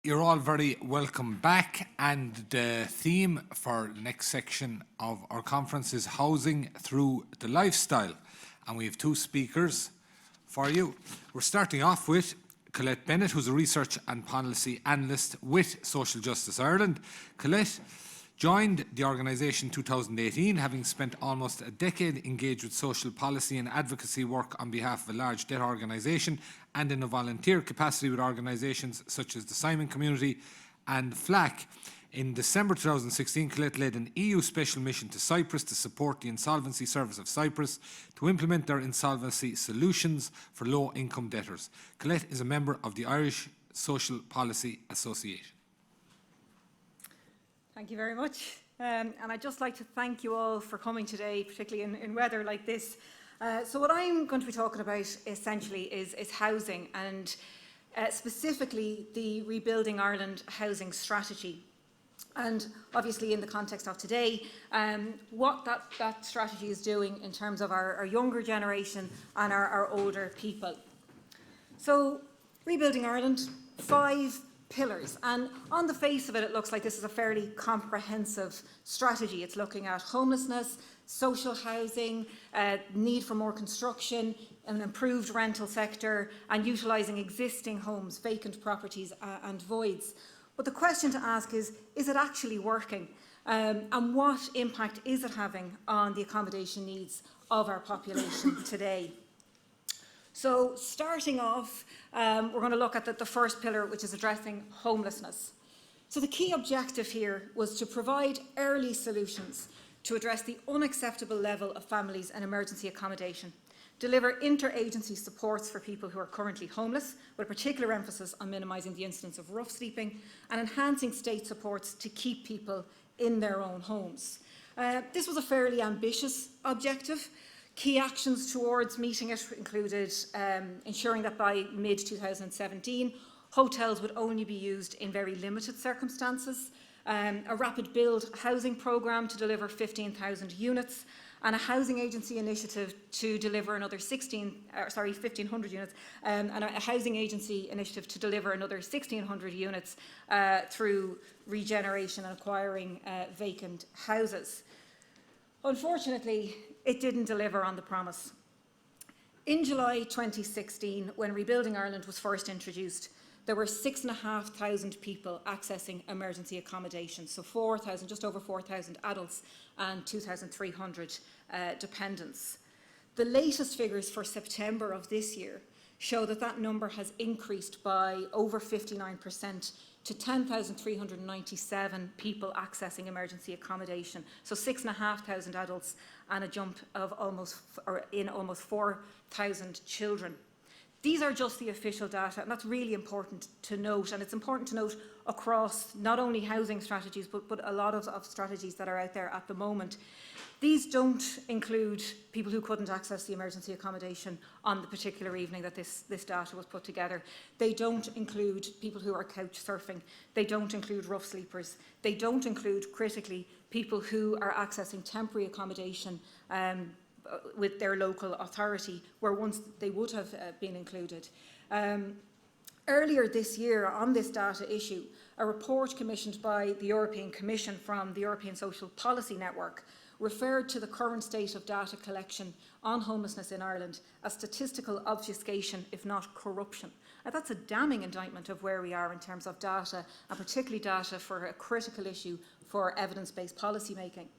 You're all very welcome back, and the theme for the next section of our conference is Housing Through the Lifestyle, and we have two speakers for you. We're starting off with Colette Bennett, who's a research and policy analyst with Social Justice Ireland. Colette joined the organisation in 2018, having spent almost a decade engaged with social policy and advocacy work on behalf of a large debt organisation and in a volunteer capacity with organisations such as the Simon Community and FLAC. In December 2016, Colette led an EU special mission to Cyprus to support the Insolvency Service of Cyprus to implement their insolvency solutions for low-income debtors. Colette is a member of the Irish Social Policy Association. Thank you very much. And I'd just like to thank you all for coming today, particularly in weather like this. So what I'm going to be talking about essentially is housing, and specifically the Rebuilding Ireland housing strategy. And obviously in the context of today, what that strategy is doing in terms of our younger generation and our older people. So Rebuilding Ireland, 5 pillars, and on the face of it, it looks like this is a fairly comprehensive strategy. It's looking at homelessness, social housing, need for more construction, an improved rental sector, and utilising existing homes, vacant properties and voids. But the question to ask is it actually working? And what impact is it having on the accommodation needs of our population today? So starting off, we're going to look at the first pillar, which is addressing homelessness. So the key objective here was to provide early solutions to address the unacceptable level of families and emergency accommodation, deliver interagency supports for people who are currently homeless, with particular emphasis on minimising the incidence of rough sleeping, and enhancing state supports to keep people in their own homes. This was a fairly ambitious objective. Key actions towards meeting it included ensuring that by mid-2017, hotels would only be used in very limited circumstances, a rapid build housing programme to deliver 15,000 units, and a housing agency initiative to deliver another 1,500 units, and a housing agency initiative to deliver another 1,600 units through regeneration and acquiring vacant houses. Unfortunately, it didn't deliver on the promise. In July 2016, when Rebuilding Ireland was first introduced, there were 6,500 people accessing emergency accommodation, so 4,000, just over 4,000 adults and 2,300 dependents. The latest figures for September of this year show that that number has increased by over 59% to 10,397 people accessing emergency accommodation, so 6,500 adults and a jump of almost 4,000 children. These are just the official data, and that's really important to note, and it's important to note across not only housing strategies but a lot of strategies that are out there at the moment. These don't include people who couldn't access the emergency accommodation on the particular evening that this data was put together. They don't include people who are couch surfing. They don't include rough sleepers. They don't include, critically, people who are accessing temporary accommodation with their local authority, where once they would have been included. Earlier this year, on this data issue, a report commissioned by the European Commission from the European Social Policy Network referred to the current state of data collection on homelessness in Ireland as statistical obfuscation, if not corruption. Now, that's a damning indictment of where we are in terms of data, and particularly data for a critical issue for evidence-based policy making.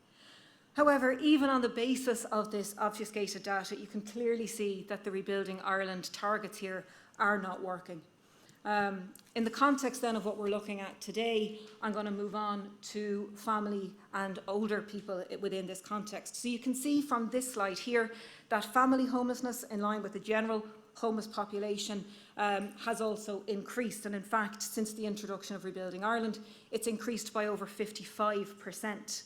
However, even on the basis of this obfuscated data, you can clearly see that the Rebuilding Ireland targets here are not working. In the context then of what we're looking at today, I'm going to move on to family and older people within this context. So you can see from this slide here that family homelessness, in line with the general homeless population, has also increased. And in fact, since the introduction of Rebuilding Ireland, it's increased by over 55%.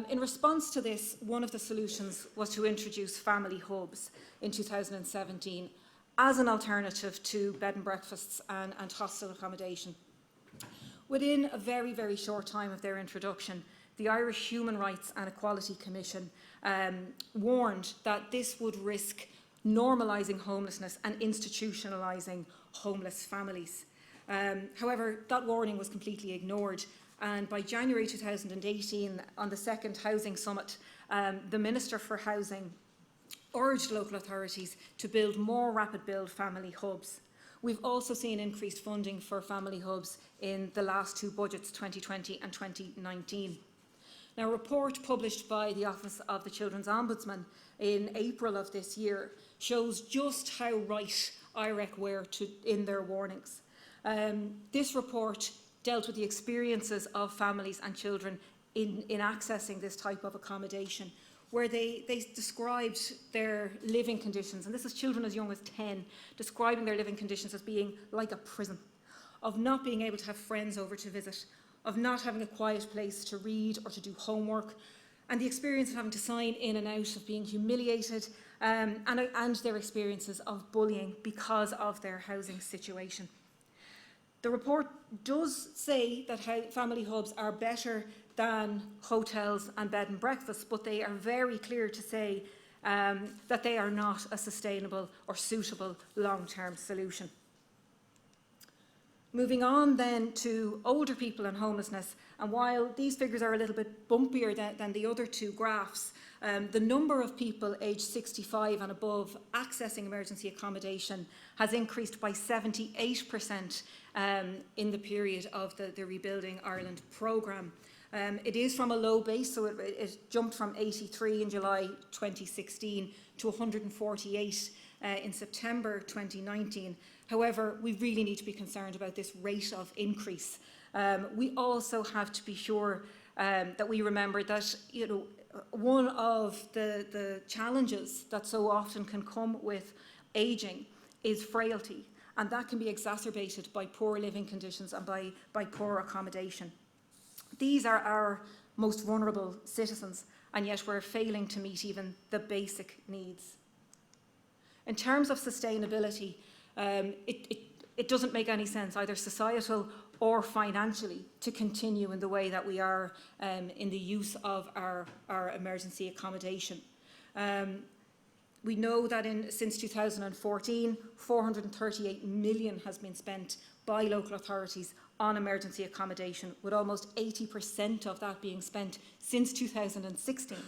In response to this, one of the solutions was to introduce family hubs in 2017 as an alternative to bed and breakfasts and hostel accommodation. Within a very, very short time of their introduction, the Irish Human Rights and Equality Commission warned that this would risk normalising homelessness and institutionalising homeless families. However, that warning was completely ignored, and by January 2018, on the second Housing Summit, the Minister for Housing urged local authorities to build more rapid build family hubs. We've also seen increased funding for family hubs in the last two budgets, 2020 and 2019. Now, a report published by the Office of the Children's Ombudsman in April of this year shows just how right IREC were in their warnings. This report dealt with the experiences of families and children in accessing this type of accommodation, where they described their living conditions, and this is children as young as 10, describing their living conditions as being like a prison, of not being able to have friends over to visit, of not having a quiet place to read or to do homework, and the experience of having to sign in and out, of being humiliated, and their experiences of bullying because of their housing situation. The report does say that family hubs are better than hotels and bed and breakfasts, but they are very clear to say that they are not a sustainable or suitable long-term solution. Moving on then to older people and homelessness, and while these figures are a little bit bumpier than the other two graphs, the number of people aged 65 and above accessing emergency accommodation has increased by 78% in the period of the Rebuilding Ireland programme. It is from a low base, so it jumped from 83 in July 2016 to 148 in September 2019. However, we really need to be concerned about this rate of increase. We also have to be sure that we remember that, one of the challenges that so often can come with ageing is frailty, and that can be exacerbated by poor living conditions and by poor accommodation. These are our most vulnerable citizens, and yet we're failing to meet even the basic needs. In terms of sustainability, it doesn't make any sense, either societal or financially, to continue in the way that we are in the use of our emergency accommodation. We know that since 2014, 438 million has been spent by local authorities on emergency accommodation, with almost 80% of that being spent since 2016.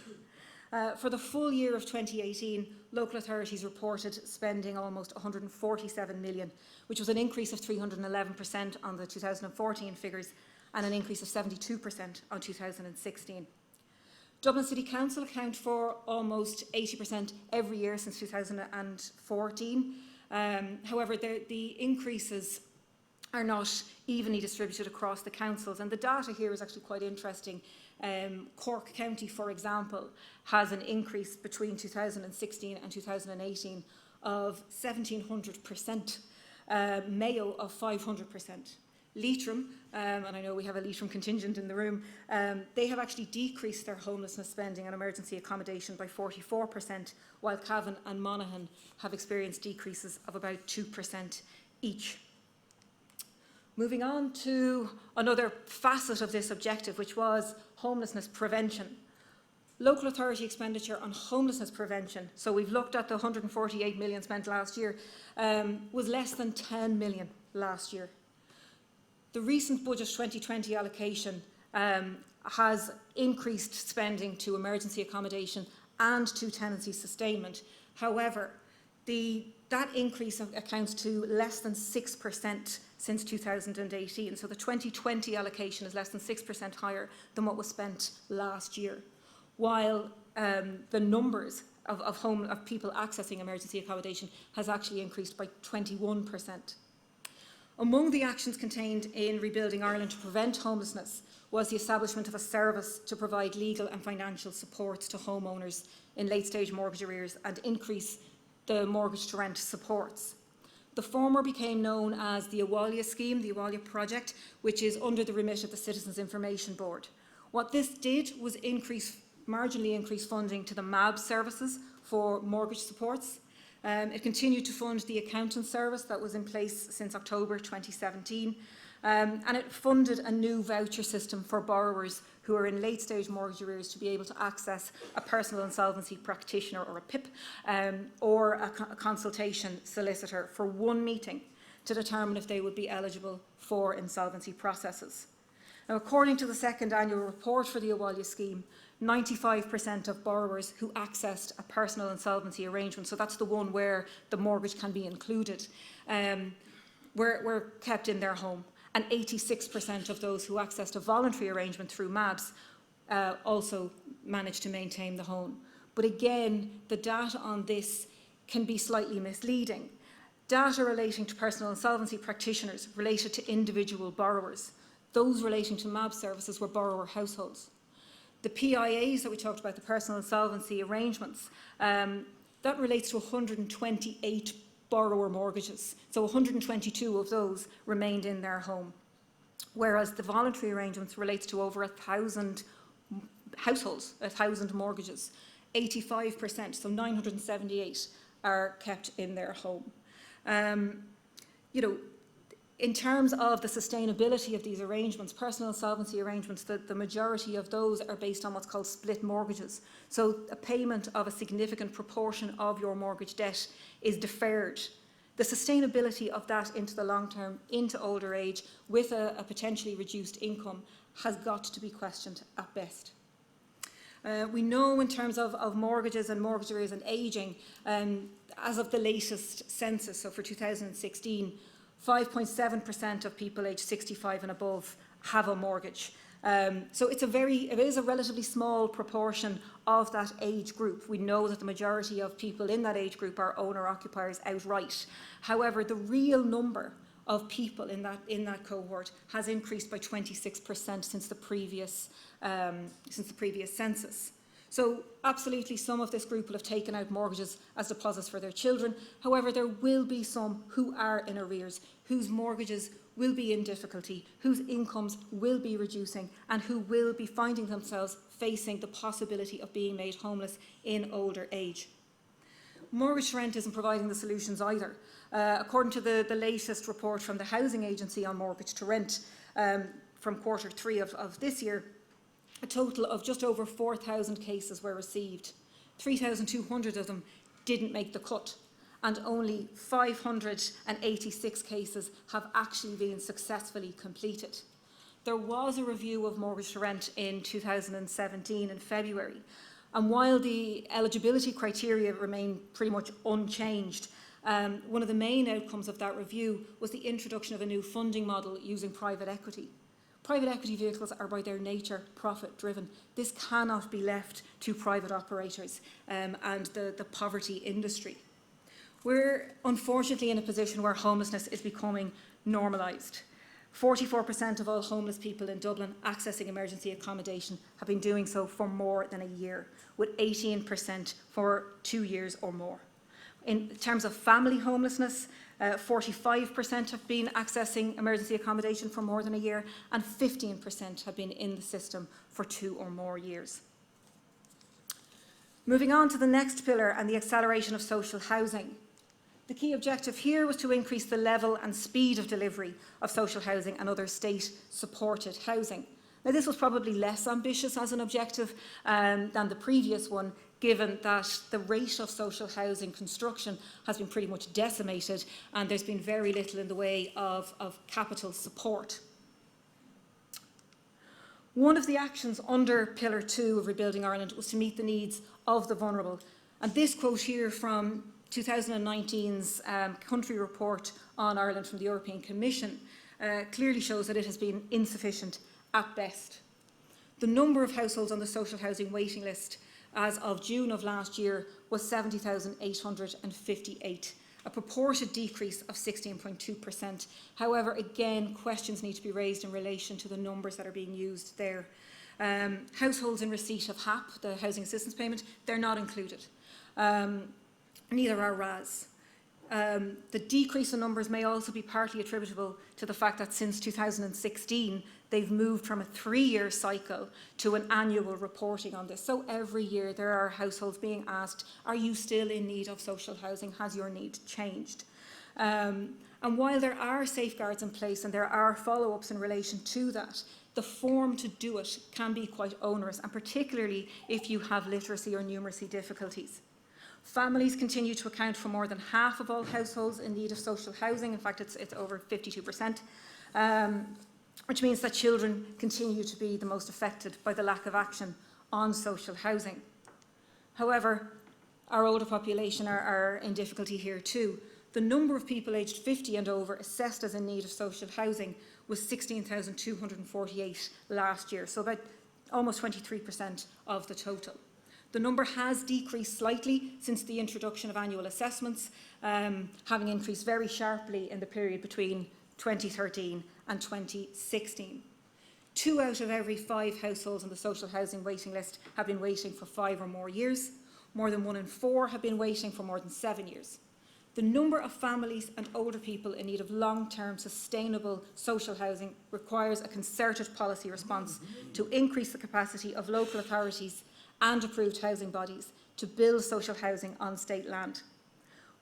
For the full year of 2018, local authorities reported spending almost 147 million, which was an increase of 311% on the 2014 figures and an increase of 72% on 2016. Dublin City Council account for almost 80% every year since 2014. However, the increases are not evenly distributed across the councils, and the data here is actually quite interesting. Cork County, for example, has an increase between 2016 and 2018 of 1,700%, Mayo of 500%. Leitrim, and I know we have a Leitrim contingent in the room, they have actually decreased their homelessness spending on emergency accommodation by 44%, while Cavan and Monaghan have experienced decreases of about 2% each. Moving on to another facet of this objective, which was homelessness prevention. Local authority expenditure on homelessness prevention, so we've looked at the 148 million spent last year, was less than 10 million last year. The recent budget 2020 allocation has increased spending to emergency accommodation and to tenancy sustainment. However, that increase accounts to less than 6% since 2018. So the 2020 allocation is less than 6% higher than what was spent last year, while the numbers of people accessing emergency accommodation has actually increased by 21%. Among the actions contained in Rebuilding Ireland to prevent homelessness was the establishment of a service to provide legal and financial supports to homeowners in late-stage mortgage arrears and increase the mortgage to rent supports. The former became known as the Awalia scheme, the Awalia project, which is under the remit of the Citizens Information Board. What this did was marginally increase funding to the MAB services for mortgage supports. It continued to fund the accountant service that was in place since October 2017, and it funded a new voucher system for borrowers who are in late-stage mortgage arrears to be able to access a personal insolvency practitioner, or a PIP, or a consultation solicitor for one meeting to determine if they would be eligible for insolvency processes. Now, according to the second annual report for the Utilise scheme, 95% of borrowers who accessed a personal insolvency arrangement, so that's the one where the mortgage can be included, were kept in their home. And 86% of those who accessed a voluntary arrangement through MABs also managed to maintain the home. But again, the data on this can be slightly misleading. Data relating to personal insolvency practitioners related to individual borrowers. Those relating to MAB services were borrower households. The PIAs that we talked about, the personal insolvency arrangements, that relates to 128 borrower mortgages. So 122 of those remained in their home. Whereas the voluntary arrangements relates to over 1,000 households, 1,000 mortgages. 85%, so 978, are kept in their home. In terms of the sustainability of these arrangements, personal insolvency arrangements, the majority of those are based on what's called split mortgages. So a payment of a significant proportion of your mortgage debt is deferred. The sustainability of that into the long term, into older age, with a potentially reduced income, has got to be questioned at best. We know in terms of mortgages and mortgage arrears and ageing, as of the latest census, so for 2016, 5.7% of people aged 65 and above have a mortgage. So it is a relatively small proportion of that age group. We know that the majority of people in that age group are owner-occupiers outright. However, the real number of people in that cohort has increased by 26% since the previous census. So absolutely some of this group will have taken out mortgages as deposits for their children. However, there will be some who are in arrears, whose mortgages will be in difficulty, whose incomes will be reducing, and who will be finding themselves facing the possibility of being made homeless in older age. Mortgage to rent isn't providing the solutions either. According to the latest report from the Housing Agency on mortgage to rent from Q3 of this year, a total of just over 4,000 cases were received. 3,200 of them didn't make the cut, and only 586 cases have actually been successfully completed. There was a review of mortgage to rent in 2017 in February, and while the eligibility criteria remain pretty much unchanged, one of the main outcomes of that review was the introduction of a new funding model using private equity. Private equity vehicles are by their nature profit-driven. This cannot be left to private operators and the poverty industry. We're unfortunately in a position where homelessness is becoming normalised. 44% of all homeless people in Dublin accessing emergency accommodation have been doing so for more than a year, with 18% for 2 years or more. In terms of family homelessness, 45% have been accessing emergency accommodation for more than a year, and 15% have been in the system for 2 or more years. Moving on to the next pillar and the acceleration of social housing. The key objective here was to increase the level and speed of delivery of social housing and other state-supported housing. Now, this was probably less ambitious as an objective than the previous one, given that the rate of social housing construction has been pretty much decimated and there's been very little in the way of capital support. One of the actions under Pillar 2 of Rebuilding Ireland was to meet the needs of the vulnerable. And this quote here from 2019's country report on Ireland from the European Commission clearly shows that it has been insufficient at best. The number of households on the social housing waiting list as of June of last year was 70,858, a purported decrease of 16.2%. However, again, questions need to be raised in relation to the numbers that are being used there. Households in receipt of HAP, the Housing Assistance Payment, they're not included. Neither are RAS. The decrease in numbers may also be partly attributable to the fact that since 2016, they've moved from a 3-year cycle to an annual reporting on this. So every year there are households being asked, are you still in need of social housing? Has your need changed? And while there are safeguards in place and there are follow-ups in relation to that, the form to do it can be quite onerous, and particularly if you have literacy or numeracy difficulties. Families continue to account for more than half of all households in need of social housing. In fact, it's over 52%, which means that children continue to be the most affected by the lack of action on social housing. However, our older population are in difficulty here too. The number of people aged 50 and over assessed as in need of social housing was 16,248 last year, so about almost 23% of the total. The number has decreased slightly since the introduction of annual assessments, having increased very sharply in the period between 2013 and 2016. 2 out of every 5 households on the social housing waiting list have been waiting for 5 or more years. More than 1 in 4 have been waiting for more than 7 years. The number of families and older people in need of long-term sustainable social housing requires a concerted policy response to increase the capacity of local authorities and approved housing bodies to build social housing on state land.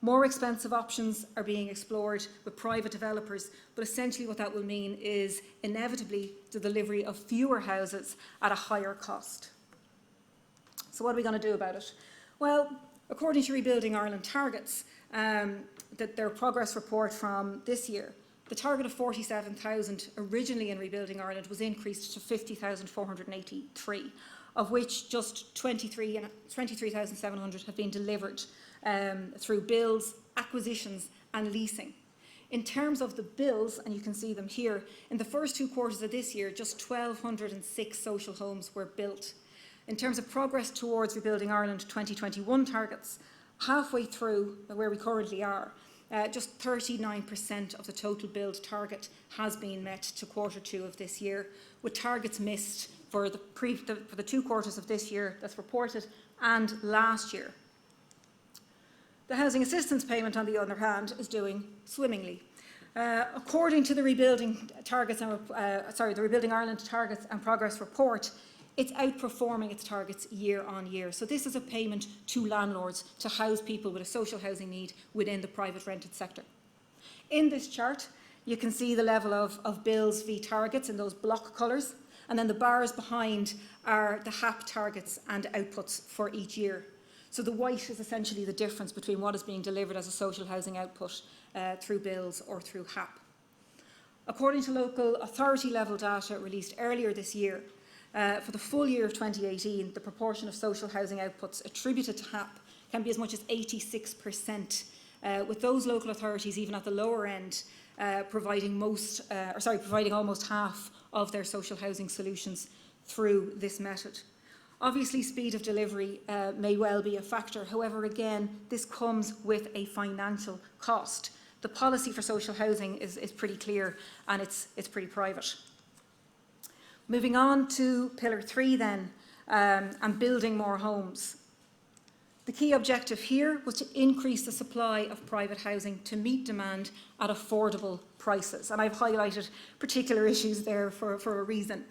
More expensive options are being explored with private developers, but essentially what that will mean is inevitably the delivery of fewer houses at a higher cost. So what are we going to do about it? Well, according to Rebuilding Ireland targets, their progress report from this year, the target of 47,000 originally in Rebuilding Ireland was increased to 50,483, of which just 23,700 have been delivered through bills, acquisitions and leasing. In terms of the bills, and you can see them here, in the first 2 quarters of this year, just 1,206 social homes were built. In terms of progress towards Rebuilding Ireland 2021 targets, halfway through where we currently are, just 39% of the total build target has been met to quarter 2 of this year, with targets missed for the 2 quarters of this year that's reported and last year. The housing assistance payment, on the other hand, is doing swimmingly. According to the Rebuilding Ireland Targets and Progress Report, it's outperforming its targets year on year. So this is a payment to landlords to house people with a social housing need within the private rented sector. In this chart, you can see the level of bills v targets in those block colours, and then the bars behind are the HAP targets and outputs for each year. So the white is essentially the difference between what is being delivered as a social housing output through bills or through HAP. According to local authority level data released earlier this year, for the full year of 2018, the proportion of social housing outputs attributed to HAP can be as much as 86%, with those local authorities, even at the lower end, providing almost half of their social housing solutions through this method. Obviously, speed of delivery may well be a factor. However, again, this comes with a financial cost. The policy for social housing is pretty clear, and it's pretty private. Moving on to Pillar 3 then, and building more homes. The key objective here was to increase the supply of private housing to meet demand at affordable prices. And I've highlighted particular issues there for a reason.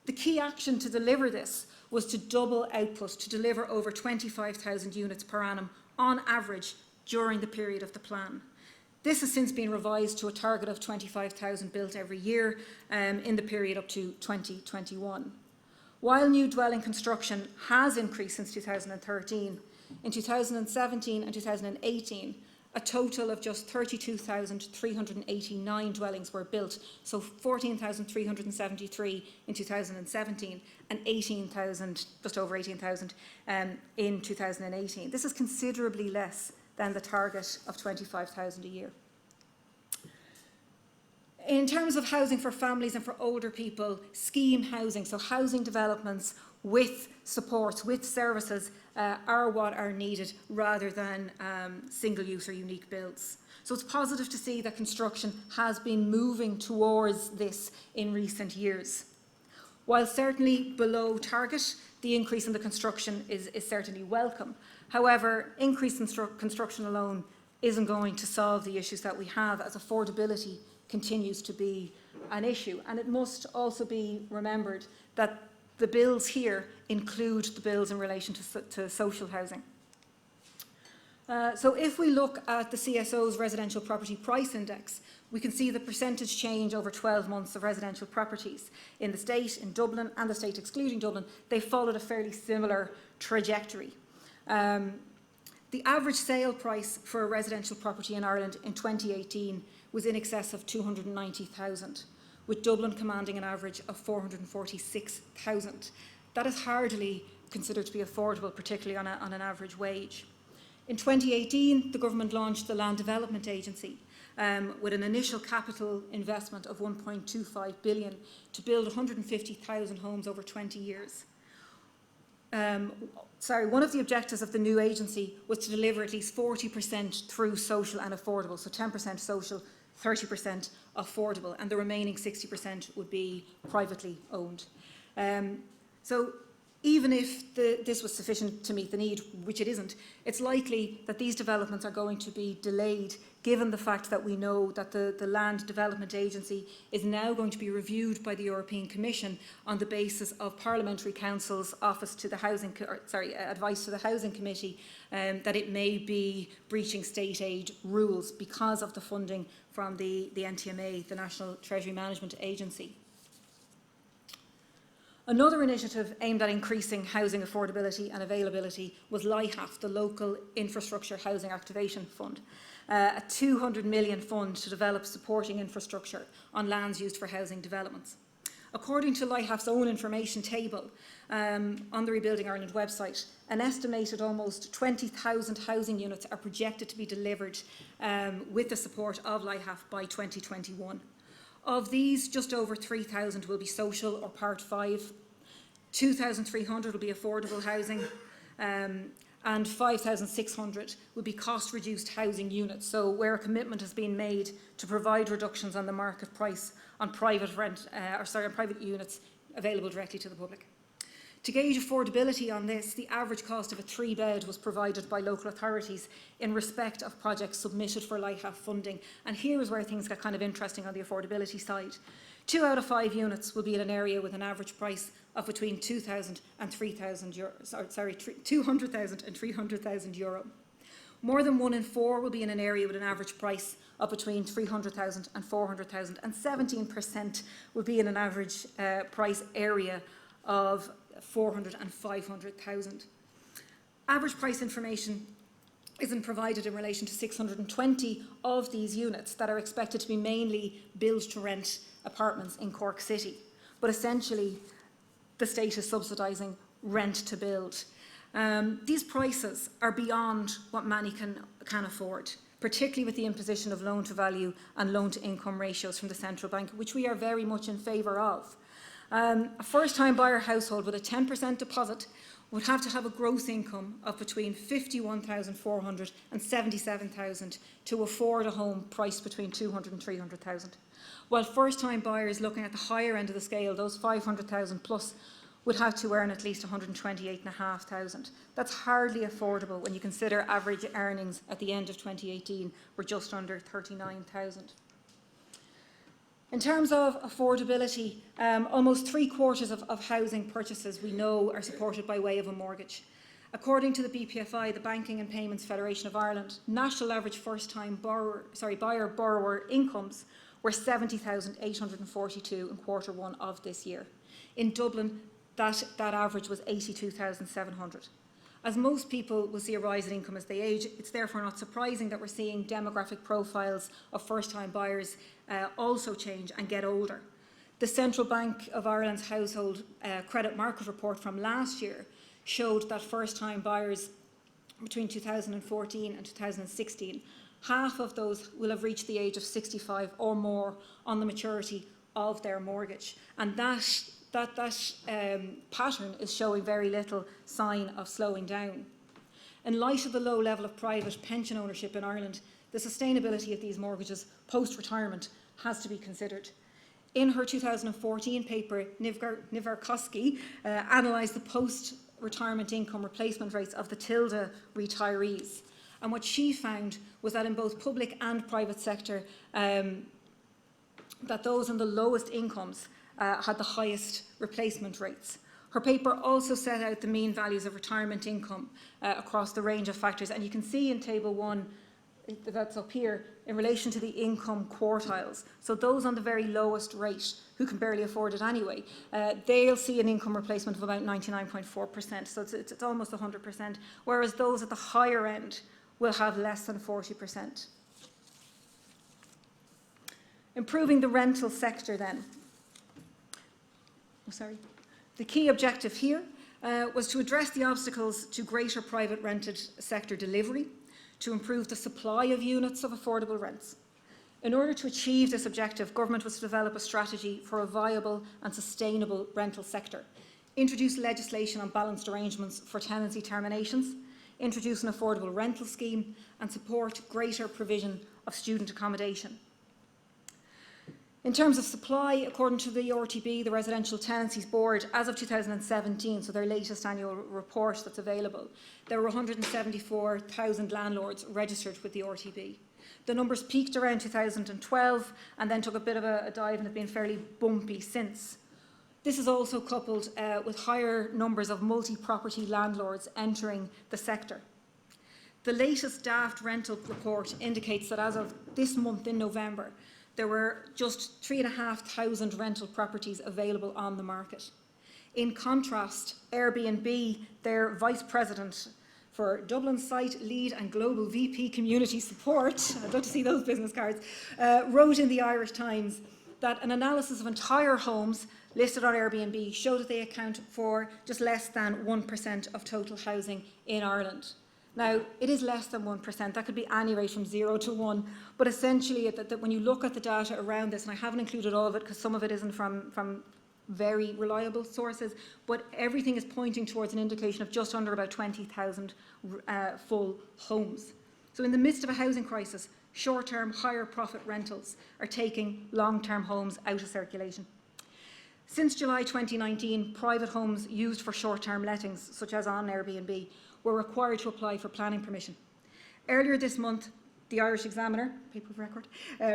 The key action to deliver this was to double output, to deliver over 25,000 units per annum on average during the period of the plan. This has since been revised to a target of 25,000 built every year in the period up to 2021. While new dwelling construction has increased since 2013, in 2017 and 2018, a total of just 32,389 dwellings were built, so 14,373 in 2017 and 18,000, just over 18,000 in 2018. This is considerably less than the target of 25,000 a year. In terms of housing for families and for older people, scheme housing, so housing developments with supports, with services, are what are needed rather than single-use or unique builds. So it's positive to see that construction has been moving towards this in recent years. While certainly below target, the increase in the construction is certainly welcome. However, increase in construction alone isn't going to solve the issues that we have, as affordability continues to be an issue. And it must also be remembered that the bills here include the bills in relation to social housing. So if we look at the CSO's Residential Property Price Index, we can see the percentage change over 12 months of residential properties in the state, in Dublin, and the state excluding Dublin. They followed a fairly similar trajectory. The average sale price for a residential property in Ireland in 2018 was in excess of 290,000, with Dublin commanding an average of 446,000. That is hardly considered to be affordable, particularly on an average wage. In 2018, the government launched the Land Development Agency with an initial capital investment of 1.25 billion to build 150,000 homes over 20 years. One of the objectives of the new agency was to deliver at least 40% through social and affordable, so 10% social, 30% affordable, and the remaining 60% would be privately owned. So even if this was sufficient to meet the need, which it isn't, it's likely that these developments are going to be delayed, given the fact that we know that the Land Development Agency is now going to be reviewed by the European Commission on the basis of Parliamentary Council's office to the Housing, advice to the Housing Committee, that it may be breaching state aid rules because of the funding from the NTMA, the National Treasury Management Agency. Another initiative aimed at increasing housing affordability and availability was LIHAF, the Local Infrastructure Housing Activation Fund, a 200 million fund to develop supporting infrastructure on lands used for housing developments. According to LIHAF's own information table on the Rebuilding Ireland website, an estimated almost 20,000 housing units are projected to be delivered with the support of LIHAF by 2021. Of these, just over 3,000 will be social or Part 5, 2,300 will be affordable housing, and 5,600 will be cost-reduced housing units, so where a commitment has been made to provide reductions on the market price on private units available directly to the public. To gauge affordability on this, the average cost of a 3-bed was provided by local authorities in respect of projects submitted for LIHAF funding. And here is where things get kind of interesting on the affordability side. 2 out of 5 units will be in an area with an average price of between 200,000 and 300,000 euro. More than 1 in 4 will be in an area with an average price of between 300,000 and 400,000, and 17% will be in an average price area of 400 and 500,000. Average price information isn't provided in relation to 620 of these units that are expected to be mainly build-to-rent apartments in Cork City. But essentially, the state is subsidising rent-to-build. These prices are beyond what many can afford, particularly with the imposition of loan-to-value and loan-to-income ratios from the central bank, which we are very much in favour of. A first-time buyer household with a 10% deposit would have to have a gross income of between 51,400 and 77,000 to afford a home priced between 200 and 300,000. While first-time buyers looking at the higher end of the scale, those 500,000 plus, would have to earn at least 128,500. That's hardly affordable when you consider average earnings at the end of 2018 were just under 39,000. In terms of affordability, almost 3/4 of housing purchases we know are supported by way of a mortgage. According to the BPFI, the Banking and Payments Federation of Ireland, national average first-time buyer-borrower incomes were 70,842 in Q1 of this year. In Dublin, that average was 82,700. As most people will see a rise in income as they age, it's therefore not surprising that we're seeing demographic profiles of first-time buyers also change and get older. The Central Bank of Ireland's Household Credit Market Report from last year showed that first-time buyers between 2014 and 2016, half of those will have reached the age of 65 or more on the maturity of their mortgage. And that pattern is showing very little sign of slowing down. In light of the low level of private pension ownership in Ireland, the sustainability of these mortgages post-retirement has to be considered. In her 2014 paper, Nivar-Koski analysed the post-retirement income replacement rates of the Tilda retirees. And what she found was that in both public and private sector, that those on the lowest incomes had the highest replacement rates. Her paper also set out the mean values of retirement income across the range of factors, and you can see in Table 1 that's up here, in relation to the income quartiles. So those on the very lowest rate, who can barely afford it anyway, they'll see an income replacement of about 99.4%, so it's almost 100%, whereas those at the higher end will have less than 40%. Improving the rental sector then. The key objective here was to address the obstacles to greater private rented sector delivery, to improve the supply of units of affordable rents. In order to achieve this objective, government was to develop a strategy for a viable and sustainable rental sector, introduce legislation on balanced arrangements for tenancy terminations, introduce an affordable rental scheme, and support greater provision of student accommodation. In terms of supply, according to the RTB, the Residential Tenancies Board, as of 2017, so their latest annual report that's available, there were 174,000 landlords registered with the RTB. The numbers peaked around 2012 and then took a bit of a dive and have been fairly bumpy since. This is also coupled with higher numbers of multi-property landlords entering the sector. The latest Daft rental report indicates that as of this month in November, there were just 3,500 rental properties available on the market. In contrast, Airbnb, their Vice President for Dublin site, lead and global VP community support, I'd love to see those business cards, wrote in the Irish Times that an analysis of entire homes listed on Airbnb showed that they account for just less than 1% of total housing in Ireland. Now, it is less than 1%, that could be any rate from 0 to 1, but essentially that when you look at the data around this, and I haven't included all of it because some of it isn't from very reliable sources, but everything is pointing towards an indication of just under about 20,000 full homes. So in the midst of a housing crisis, short-term, higher profit rentals are taking long-term homes out of circulation. Since July 2019, private homes used for short-term lettings, such as on Airbnb, were required to apply for planning permission. Earlier this month, the Irish Examiner, paper of record,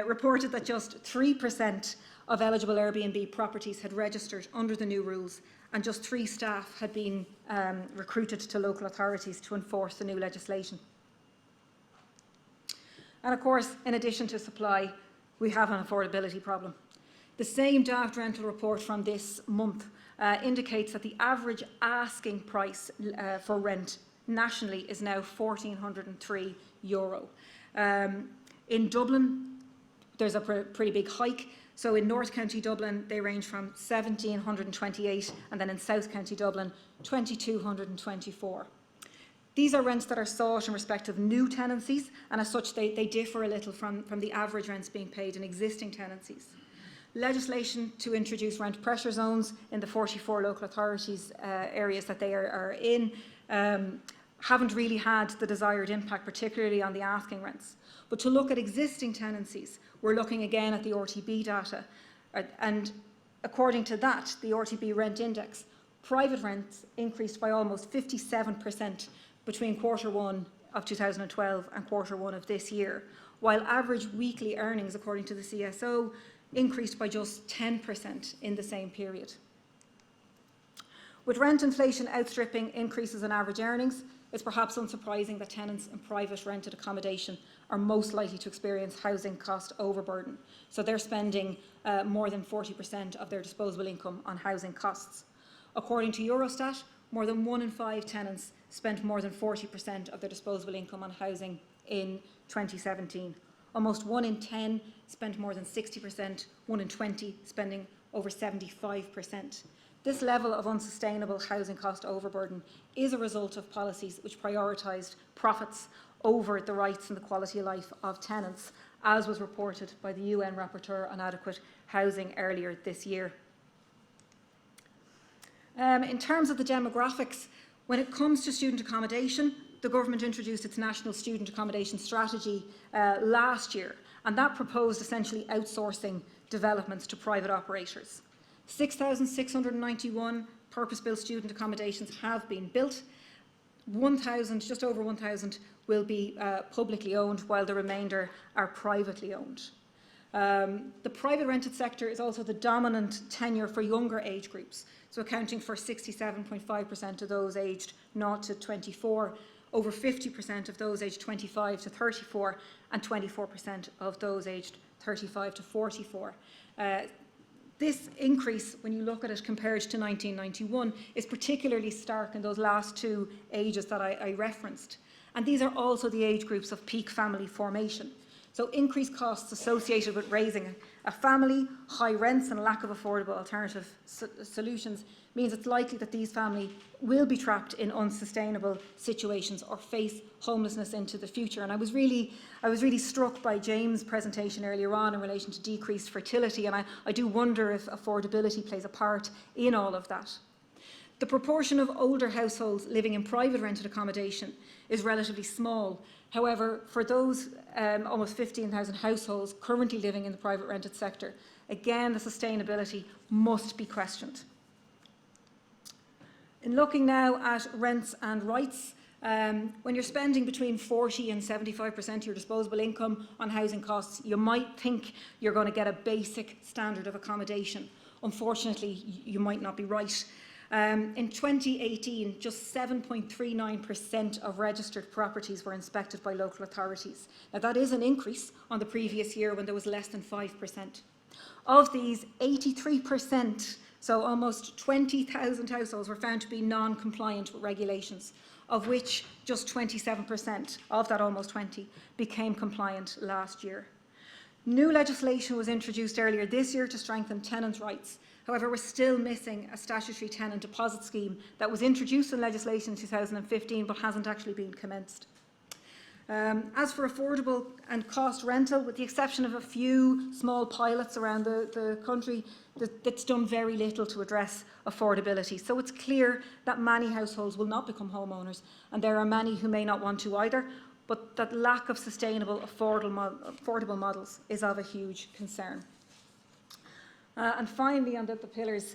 reported that just 3% of eligible Airbnb properties had registered under the new rules, and just 3 staff had been recruited to local authorities to enforce the new legislation. And of course, in addition to supply, we have an affordability problem. The same Daft rental report from this month indicates that the average asking price for rent nationally is now €1,403. In Dublin, there's a pretty big hike. So in North County Dublin, they range from 1,728, and then in South County Dublin, 2,224. These are rents that are sought in respect of new tenancies, and as such, they differ a little from the average rents being paid in existing tenancies. Legislation to introduce rent pressure zones in the 44 local authorities areas that they are in haven't really had the desired impact, particularly on the asking rents. But to look at existing tenancies, we're looking again at the RTB data, and according to that, the RTB rent index, private rents increased by almost 57% between Q1 of 2012 and Q1 of this year, while average weekly earnings, according to the CSO, increased by just 10% in the same period. With rent inflation outstripping increases in average earnings, it's perhaps unsurprising that tenants in private rented accommodation are most likely to experience housing cost overburden. So they're spending more than 40% of their disposable income on housing costs. According to Eurostat, more than 1 in 5 tenants spent more than 40% of their disposable income on housing in 2017. Almost 1 in 10 spent more than 60%, 1 in 20 spending over 75%. This level of unsustainable housing cost overburden is a result of policies which prioritised profits over the rights and the quality of life of tenants, as was reported by the UN Rapporteur on Adequate Housing earlier this year. In terms of the demographics, when it comes to student accommodation, the government introduced its National Student Accommodation Strategy last year, and that proposed essentially outsourcing developments to private operators. 6,691 purpose-built student accommodations have been built. 1,000, just over 1,000, will be publicly owned, while the remainder are privately owned. The private rented sector is also the dominant tenure for younger age groups, so accounting for 67.5% of those aged 0 to 24, over 50% of those aged 25 to 34 and 24% of those aged 35 to 44. This increase, when you look at it compared to 1991, is particularly stark in those last two ages that I referenced. And these are also the age groups of peak family formation. So increased costs associated with raising a family, high rents and lack of affordable alternative solutions means it's likely that these families will be trapped in unsustainable situations or face homelessness into the future. And I was really struck by James' presentation earlier on in relation to decreased fertility, and I do wonder if affordability plays a part in all of that. The proportion of older households living in private rented accommodation is relatively small. However, for those almost 15,000 households currently living in the private rented sector, again, the sustainability must be questioned. In looking now at rents and rights, when you're spending between 40 and 75% of your disposable income on housing costs, you might think you're going to get a basic standard of accommodation. Unfortunately, you might not be right. In 2018, just 7.39% of registered properties were inspected by local authorities. Now, that is an increase on the previous year when there was less than 5%. Of these, 83%, so almost 20,000 households, were found to be non-compliant with regulations, of which just 27% of that almost 20 became compliant last year. New legislation was introduced earlier this year to strengthen tenants' rights. However, we're still missing a statutory tenant deposit scheme that was introduced in legislation in 2015 but hasn't actually been commenced. As for affordable and cost rental, with the exception of a few small pilots around the country, that's done very little to address affordability. So it's clear that many households will not become homeowners, and there are many who may not want to either, but that lack of sustainable, affordable models is of a huge concern. And finally, under the pillars,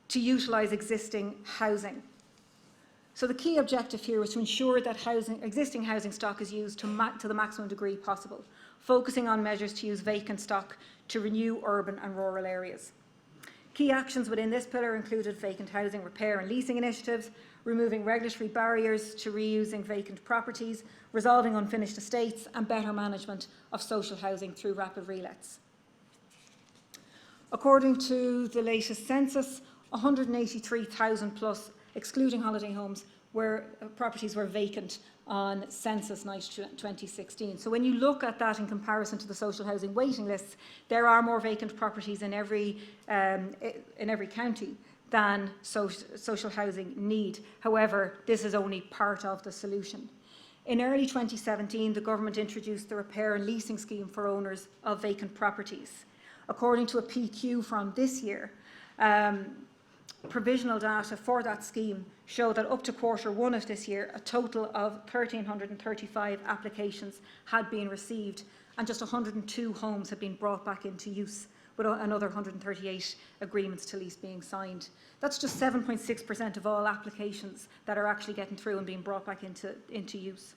to utilise existing housing. So the key objective here was to ensure that existing housing stock is used to the maximum degree possible, focusing on measures to use vacant stock to renew urban and rural areas. Key actions within this pillar included vacant housing repair and leasing initiatives, removing regulatory barriers to reusing vacant properties, resolving unfinished estates, and better management of social housing through rapid relets. According to the latest census, 183,000 plus, excluding holiday homes, properties were vacant on census night 2016. So when you look at that in comparison to the social housing waiting lists, there are more vacant properties in every county than social housing need. However, this is only part of the solution. In early 2017, the government introduced the repair and leasing scheme for owners of vacant properties. According to a PQ from this year, provisional data for that scheme show that up to Q1 of this year, a total of 1,335 applications had been received, and just 102 homes had been brought back into use, with another 138 agreements to lease being signed. That's just 7.6% of all applications that are actually getting through and being brought back into use.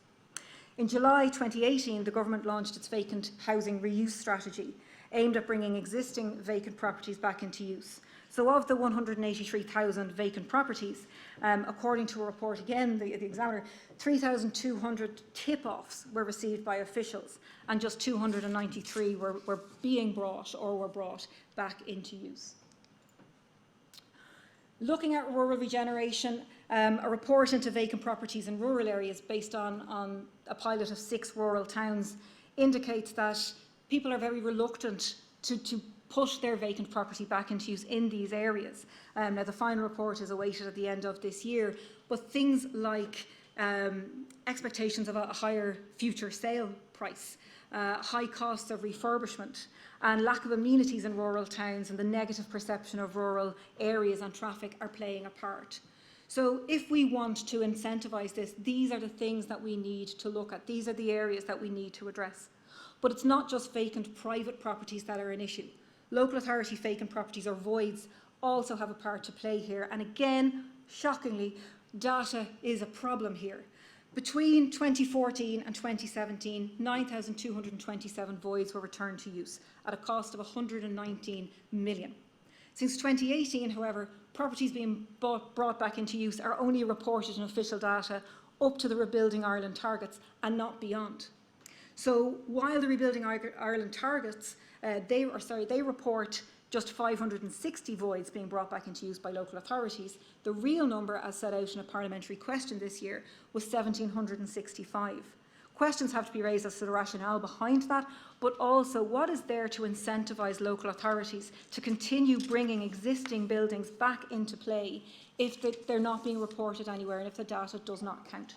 In July 2018, the government launched its vacant housing reuse strategy, aimed at bringing existing vacant properties back into use. So of the 183,000 vacant properties, according to a report again, the Examiner, 3,200 tip-offs were received by officials, and just 293 were being brought or were brought back into use. Looking at rural regeneration, a report into vacant properties in rural areas based on a pilot of 6 rural towns indicates that people are very reluctant to put their vacant property back into use in these areas. Now, the final report is awaited at the end of this year, but things like expectations of a higher future sale price, high costs of refurbishment, and lack of amenities in rural towns and the negative perception of rural areas and traffic are playing a part. So if we want to incentivise this, these are the things that we need to look at. These are the areas that we need to address. But it's not just vacant private properties that are an issue. Local authority vacant properties or voids also have a part to play here. And again, shockingly, data is a problem here. Between 2014 and 2017, 9,227 voids were returned to use at a cost of 119 million. Since 2018, however, properties being brought back into use are only reported in official data up to the Rebuilding Ireland targets and not beyond. So while the Rebuilding Ireland targets, they report just 560 voids being brought back into use by local authorities, the real number, as set out in a parliamentary question this year, was 1,765. Questions have to be raised as to the rationale behind that, but also what is there to incentivise local authorities to continue bringing existing buildings back into play if they're not being reported anywhere and if the data does not count.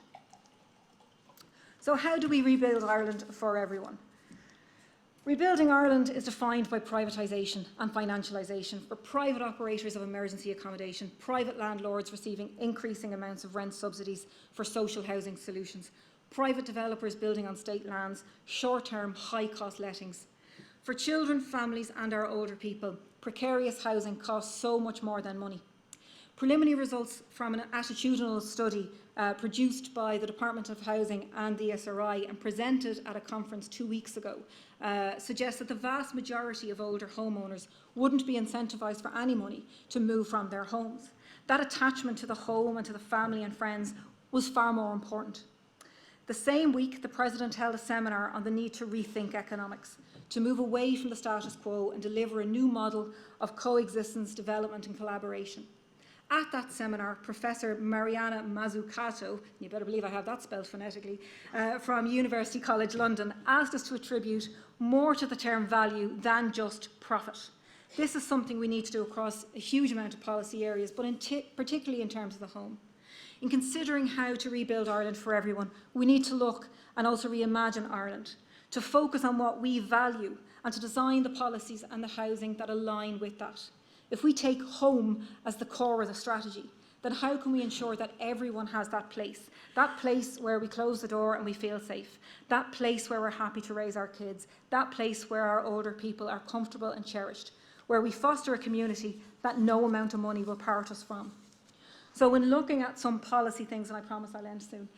So how do we rebuild Ireland for everyone? Rebuilding Ireland is defined by privatisation and financialisation for private operators of emergency accommodation, private landlords receiving increasing amounts of rent subsidies for social housing solutions, private developers building on state lands, short-term, high-cost lettings. For children, families and our older people, precarious housing costs so much more than money. Preliminary results from an attitudinal study produced by the Department of Housing and the SRI and presented at a conference 2 weeks ago suggest that the vast majority of older homeowners wouldn't be incentivised for any money to move from their homes. That attachment to the home and to the family and friends was far more important. The same week, the President held a seminar on the need to rethink economics, to move away from the status quo and deliver a new model of coexistence, development and collaboration. At that seminar, Professor Mariana Mazzucato, you better believe I have that spelled phonetically, from University College London, asked us to attribute more to the term value than just profit. This is something we need to do across a huge amount of policy areas, but particularly in terms of the home. In considering how to rebuild Ireland for everyone, we need to look and also reimagine Ireland, to focus on what we value and to design the policies and the housing that align with that. If we take home as the core of the strategy, then how can we ensure that everyone has that place where we close the door and we feel safe, that place where we're happy to raise our kids, that place where our older people are comfortable and cherished, where we foster a community that no amount of money will part us from. So when looking at some policy things, and I promise I'll end soon,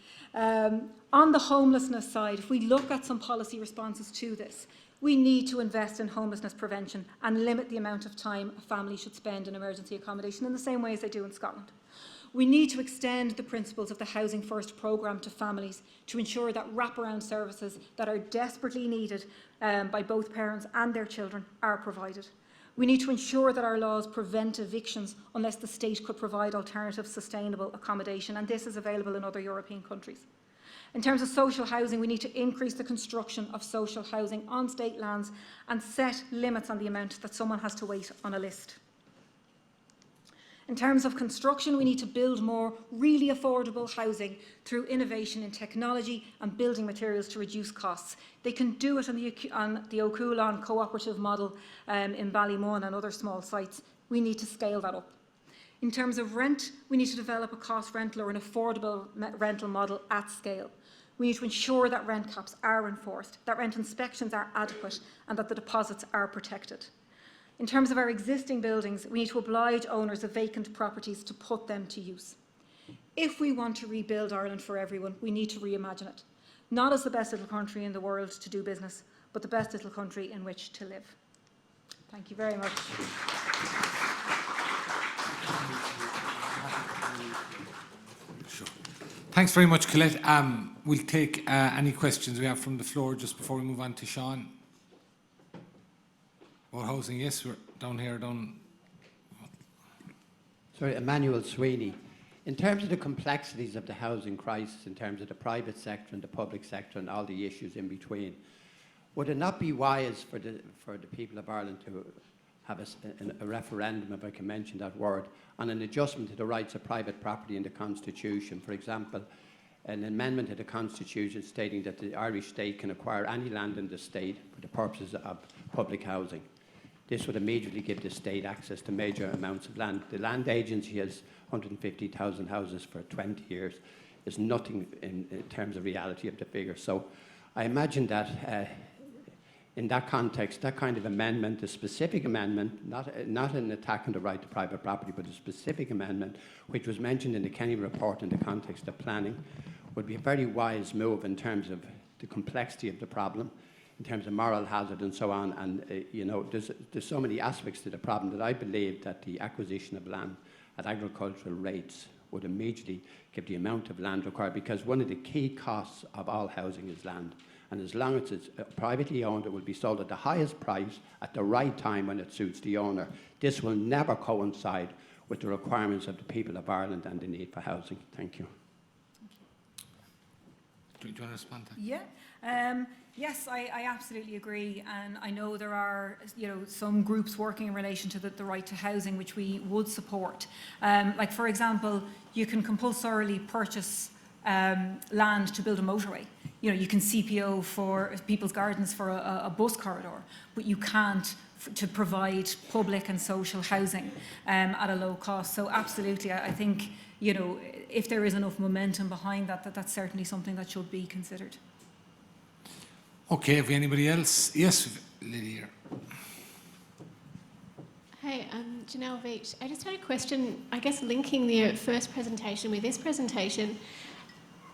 on the homelessness side, if we look at some policy responses to this, we need to invest in homelessness prevention and limit the amount of time a family should spend in emergency accommodation in the same way as they do in Scotland. We need to extend the principles of the Housing First programme to families to ensure that wraparound services that are desperately needed by both parents and their children are provided. We need to ensure that our laws prevent evictions unless the state could provide alternative sustainable accommodation, and this is available in other European countries. In terms of social housing, we need to increase the construction of social housing on state lands and set limits on the amount that someone has to wait on a list. In terms of construction, we need to build more really affordable housing through innovation in technology and building materials to reduce costs. They can do it on the O'Coulon cooperative model in Ballymun and other small sites. We need to scale that up. In terms of rent, we need to develop a cost rental or an affordable rental model at scale. We need to ensure that rent caps are enforced, that rent inspections are adequate, and that the deposits are protected. In terms of our existing buildings, we need to oblige owners of vacant properties to put them to use. If we want to rebuild Ireland for everyone, we need to reimagine it, not as the best little country in the world to do business, but the best little country in which to live. Thank you very much. Sure. Thanks very much, Colette. We'll take any questions we have from the floor just before we move on to Sean. Or housing, yes, we're down here, Sorry, Emmanuel Sweeney. In terms of the complexities of the housing crisis, in terms of the private sector and the public sector and all the issues in between, would it not be wise for the people of Ireland to have a referendum, if I can mention that word, on an adjustment to the rights of private property in the Constitution? For example, an amendment to the Constitution stating that the Irish state can acquire any land in the state for the purposes of public housing. This would immediately give the state access to major amounts of land. The Land Agency has 150,000 houses for 20 years. There's nothing in terms of reality of the figure. So I imagine that in that context, that kind of amendment, a specific amendment, not an attack on the right to private property, but a specific amendment, which was mentioned in the Kenny report in the context of planning, would be a very wise move in terms of the complexity of the problem, in terms of moral hazard and so on. And you know, there's so many aspects to the problem that I believe that the acquisition of land at agricultural rates would immediately give the amount of land required, because one of the key costs of all housing is land. And as long as it's privately owned, it will be sold at the highest price at the right time when it suits the owner. This will never coincide with the requirements of the people of Ireland and the need for housing. Thank you. Do you want to respond to that? Yeah. Yes, I absolutely agree, and I know there are, some groups working in relation to the right to housing, which we would support. Like, for example, you can compulsorily purchase land to build a motorway. You can CPO for people's gardens for a bus corridor, but you can't to provide public and social housing at a low cost. So absolutely, I think, if there is enough momentum behind that's certainly something that should be considered. Okay, have anybody else? Yes, Lydia. Hey, Janelle Veach. I just had a question, I guess linking the first presentation with this presentation.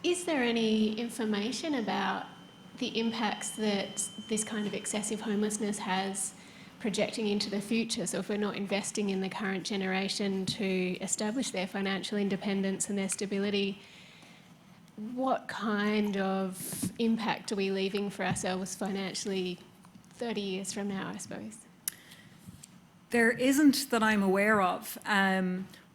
Is there any information about the impacts that this kind of excessive homelessness has projecting into the future? So if we're not investing in the current generation to establish their financial independence and their stability, what kind of impact are we leaving for ourselves financially 30 years from now, I suppose? There isn't that I'm aware of,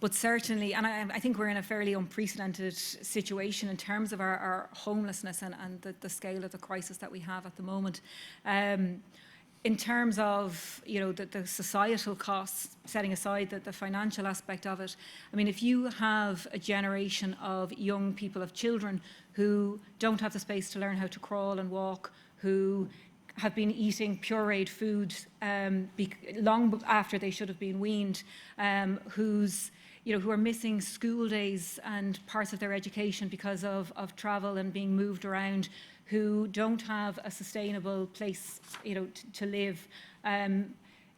but certainly, and I think we're in a fairly unprecedented situation in terms of our homelessness and the scale of the crisis that we have at the moment. In terms of, the societal costs, setting aside the financial aspect of it, I mean, if you have a generation of young people, of children who don't have the space to learn how to crawl and walk, who have been eating pureed food long after they should have been weaned, who are missing school days and parts of their education because of travel and being moved around, who don't have a sustainable place, to live.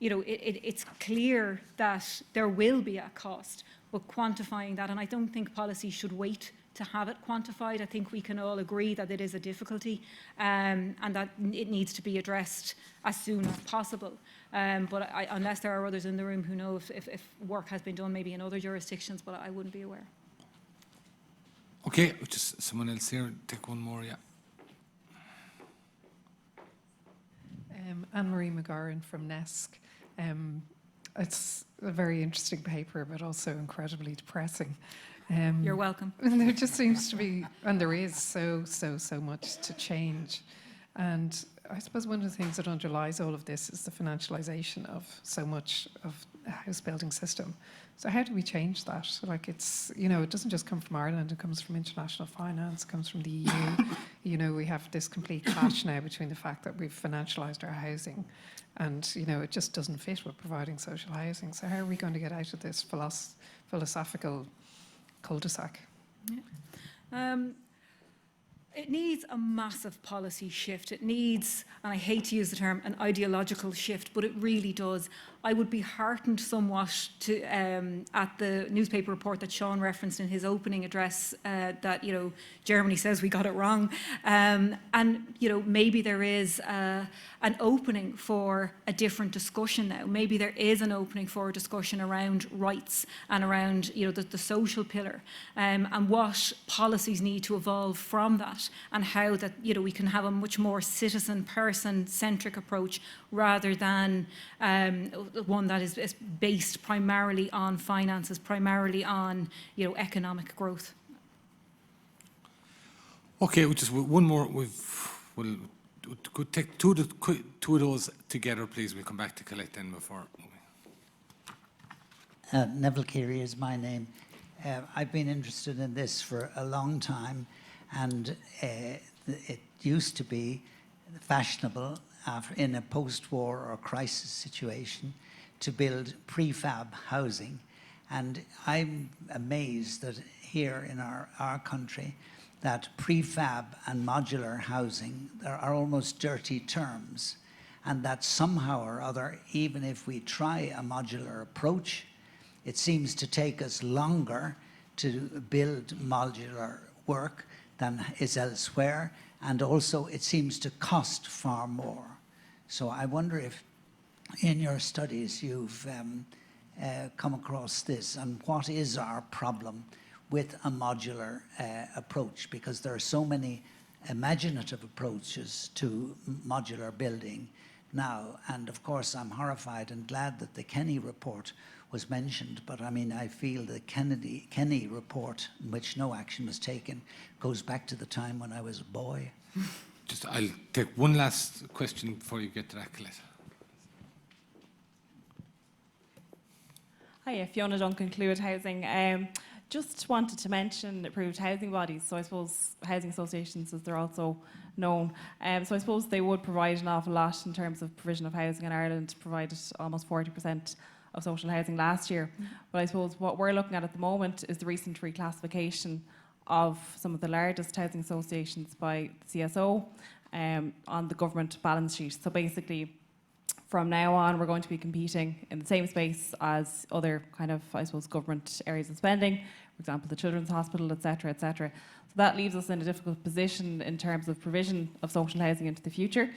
It's clear that there will be a cost, but quantifying that, and I don't think policy should wait to have it quantified. I think we can all agree that it is a difficulty, and that it needs to be addressed as soon as possible. But unless there are others in the room who know if work has been done maybe in other jurisdictions, but I wouldn't be aware. Okay, just someone else here. Take one more, yeah. Anne-Marie McGarren from NESC. It's a very interesting paper, but also incredibly depressing. You're welcome. There just seems to be, and there is so much to change. And I suppose one of the things that underlies all of this is the financialisation of so much of the house building system. So how do we change that? Like, it's, it doesn't just come from Ireland, it comes from international finance, it comes from the EU. We have this complete clash now between the fact that we've financialised our housing and, it just doesn't fit with providing social housing. So how are we going to get out of this philosophical cul-de-sac? Yeah. It needs a massive policy shift. It needs, and I hate to use the term, an ideological shift, but it really does. I would be heartened somewhat to at the newspaper report that Sean referenced in his opening address that, Germany says we got it wrong. And, maybe there is an opening for a different discussion now. Maybe there is an opening for a discussion around rights and around, the social pillar, and what policies need to evolve from that, and how that, we can have a much more citizen, person-centric approach rather than one that is based primarily on finances, primarily on, economic growth. Okay, just one more. We'll take two of those together, please. We'll come back to Colette then before. Neville Keary is my name. I've been interested in this for a long time, and it used to be fashionable in a post-war or crisis situation to build prefab housing. And I'm amazed that here in our country that prefab and modular housing are almost dirty terms, and that somehow or other, even if we try a modular approach, it seems to take us longer to build modular work than is elsewhere, and also it seems to cost far more. So I wonder if in your studies you've come across this, and what is our problem with a modular approach, because there are so many imaginative approaches to modular building now. And of course, I'm horrified and glad that the Kenny report was mentioned, but I mean, I feel the Kenny report, in which no action was taken, goes back to the time when I was a boy. I'll take one last question before you get to that, Colette. Hi, Fiona Duncan, Clúid Housing. Just wanted to mention approved housing bodies. So I suppose housing associations, as they're also known. So I suppose they would provide an awful lot in terms of provision of housing in Ireland, provided almost 40% of social housing last year. But I suppose what we're looking at the moment is the recent reclassification of some of the largest housing associations by the CSO on the government balance sheet. So basically, from now on, we're going to be competing in the same space as other kind of, I suppose, government areas of spending, for example, the Children's Hospital, etc., etc. So that leaves us in a difficult position in terms of provision of social housing into the future.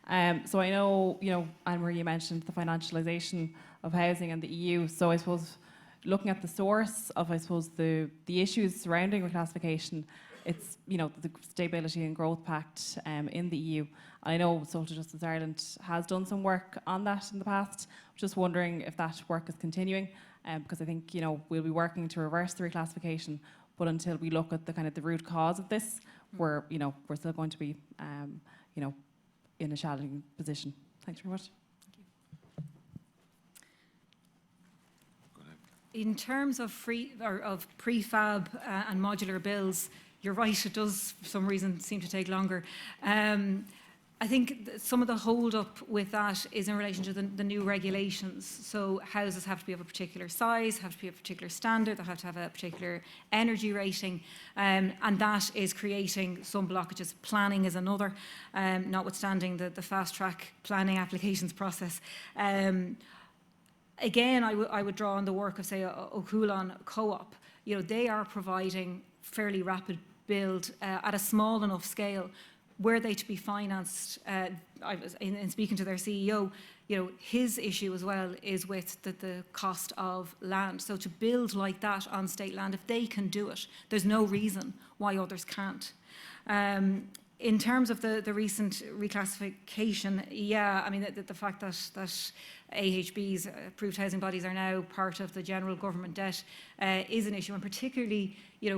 So I know, Anne-Marie, you mentioned the financialisation of housing and the EU. So I suppose looking at the source of, I suppose, the issues surrounding reclassification, it's, the Stability and Growth Pact in the EU. I know Social Justice Ireland has done some work on that in the past. I'm just wondering if that work is continuing, because I think, we'll be working to reverse the reclassification, but until we look at the kind of the root cause of this, we're still going to be, in a challenging position. Thanks very much. In terms of prefab and modular builds, you're right, it does for some reason seem to take longer. I think some of the hold up with that is in relation to the new regulations. So houses have to be of a particular size, have to be of a particular standard, they have to have a particular energy rating, and that is creating some blockages. Planning is another, notwithstanding the fast track planning applications process. Again, I would draw on the work of, say, O'Coulon Co-op. They are providing fairly rapid build at a small enough scale. Were they to be financed, in speaking to their CEO, his issue as well is with the cost of land. So to build like that on state land, if they can do it, there's no reason why others can't. In terms of the recent reclassification, I mean, the fact that AHB's approved housing bodies are now part of the general government debt is an issue, and particularly,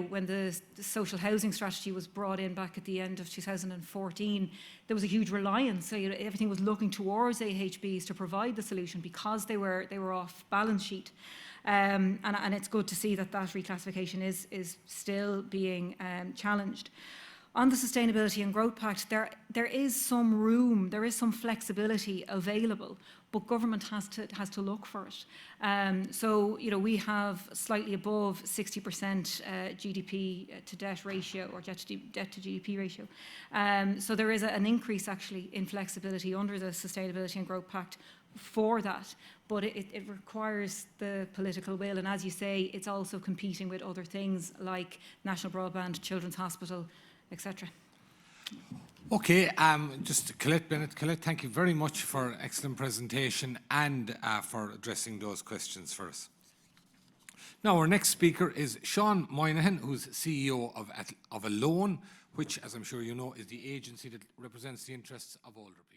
when the social housing strategy was brought in back at the end of 2014, there was a huge reliance. So everything was looking towards AHBs to provide the solution because they were off balance sheet. And it's good to see that reclassification is still being challenged. On the Sustainability and Growth Pact, there is some room, there is some flexibility available, but government has to look for it. So, we have slightly above 60% GDP to debt ratio, or debt to GDP ratio. So there is an increase actually in flexibility under the Sustainability and Growth Pact for that, but it requires the political will, and as you say, it's also competing with other things like national broadband, Children's Hospital, etc. Okay, just Colette Bennett. Colette, thank you very much for an excellent presentation and for addressing those questions for us. Now, our next speaker is Sean Moynihan, who's CEO of Alone, which, as I'm sure you know, is the agency that represents the interests of older people.